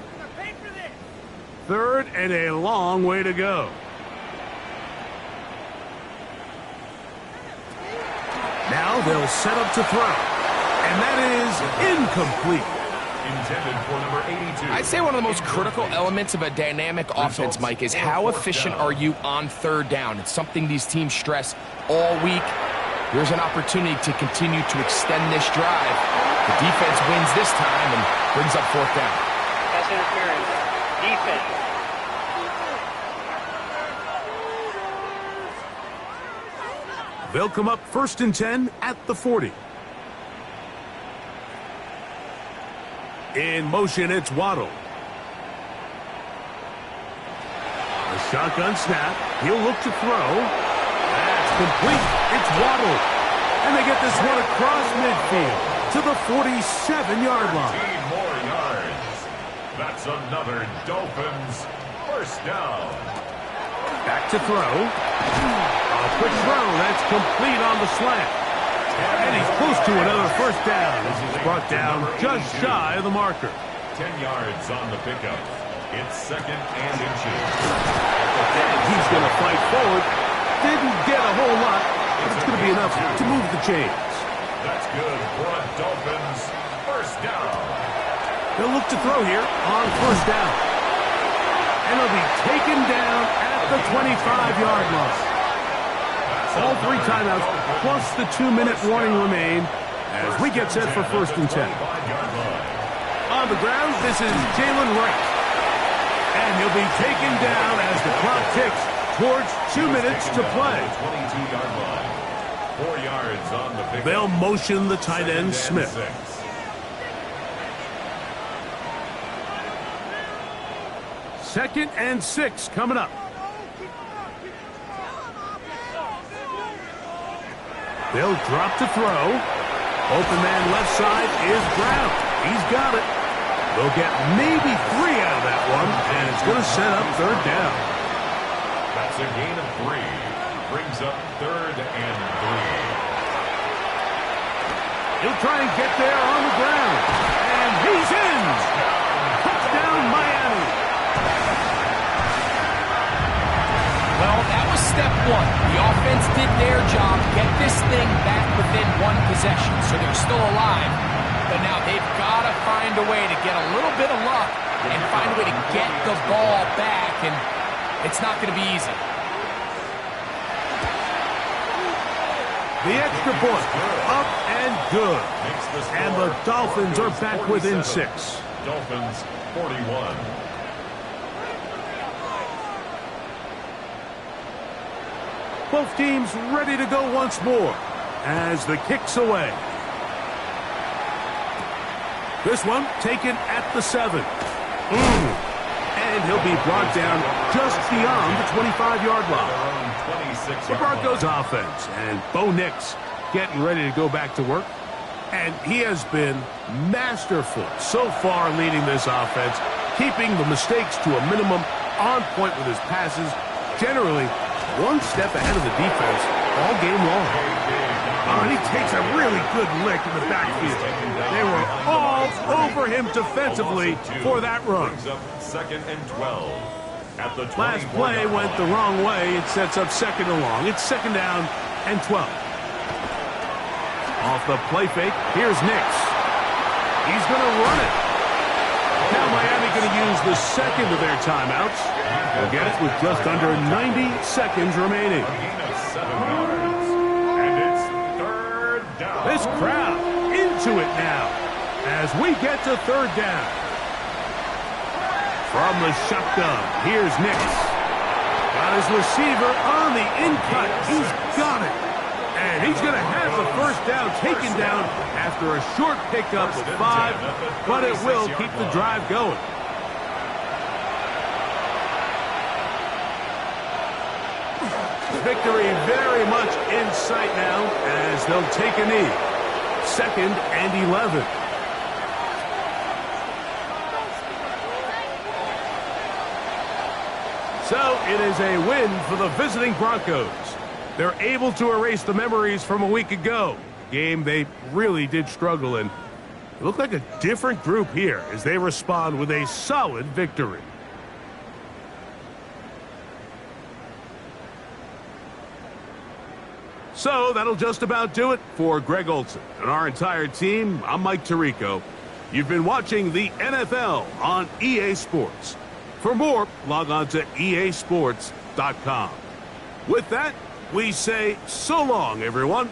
3rd and a long way to go. Now they'll set up to throw. And that is incomplete. Intended for number 82. I'd say one of the most critical elements of a dynamic offense, Mike, is how efficient are you on 3rd down. It's something these teams stress all week. Here's an opportunity to continue to extend this drive. The defense wins this time and brings up 4th down. Pass interference. Defense. They'll come up 1st and 10 at the 40. In motion, it's Waddle. A shotgun snap. He'll look to throw. That's complete. It's Waddle. And they get this one across midfield to the 47-yard line. 15 more yards. That's another Dolphins 1st down. Back to throw. A quick throw. That's complete on the slant. And he's close to another 1st down as he's brought down just shy of the marker. 10 yards on the pickup. It's 2nd and inches. And he's going to fight forward. Didn't get a whole lot, but it's going to be enough to move the chains. That's good for a Dolphins 1st down. They'll look to throw here on 1st down. And he'll be taken down at the 25-yard line. All 3 timeouts, plus the 2-minute warning remain as we get set for 1st and 10. On the ground, this is Jalen Wright. And he'll be taken down as the clock ticks towards 2 minutes to play. 22-yard line. 4 yards on the pickup. They'll motion the tight end, Smith. 2nd and 6 coming up. They'll drop to throw. Open man left side is Brown. He's got it. They'll get maybe 3 out of that one, and it's going to set up 3rd down. That's a gain of 3. Brings up 3rd and 3. He'll try and get there on the ground. And he's in. Touchdown, Miami. Well, that was step 1. The offense did their job, get this thing back within 1 possession, so they're still alive. But now they've got to find a way to get a little bit of luck and find a way to get the ball back, and it's not going to be easy. The extra point, up and good. And the Dolphins are back within 6. Dolphins 41. Both teams ready to go once more as the kick's away. This one taken at the 7. And he'll be brought down just beyond the 25-yard line. The Broncos offense and Bo Nix getting ready to go back to work. And he has been masterful so far leading this offense, keeping the mistakes to a minimum, on point with his passes, generally one step ahead of the defense all game long. Oh, and he takes a really good lick in the backfield. They were all over him defensively for that run. Second and 12. At the Last play went the wrong way. It sets up second and long. It's second down and 12. Off the play fake, here's Nix. He's going to run it. Now Miami going to use the second of their timeouts. They'll get it with just under 90 seconds remaining. And it's third down. This crowd into it now as we get to third down. From the shotgun, here's Nix. Got his receiver on the in-cut. He's got it. And he's going to have the first down taken down after a short pickup of 5, but it will keep the drive going. Victory very much in sight now as they'll take a knee. Second and 11. So it is a win for the visiting Broncos. They're able to erase the memories from a week ago. Game they really did struggle in. It looked like a different group here as they respond with a solid victory. So that'll just about do it for Greg Olsen and our entire team. I'm Mike Tirico. You've been watching the NFL on EA Sports. For more, log on to easports.com. With that, we say so long, everyone.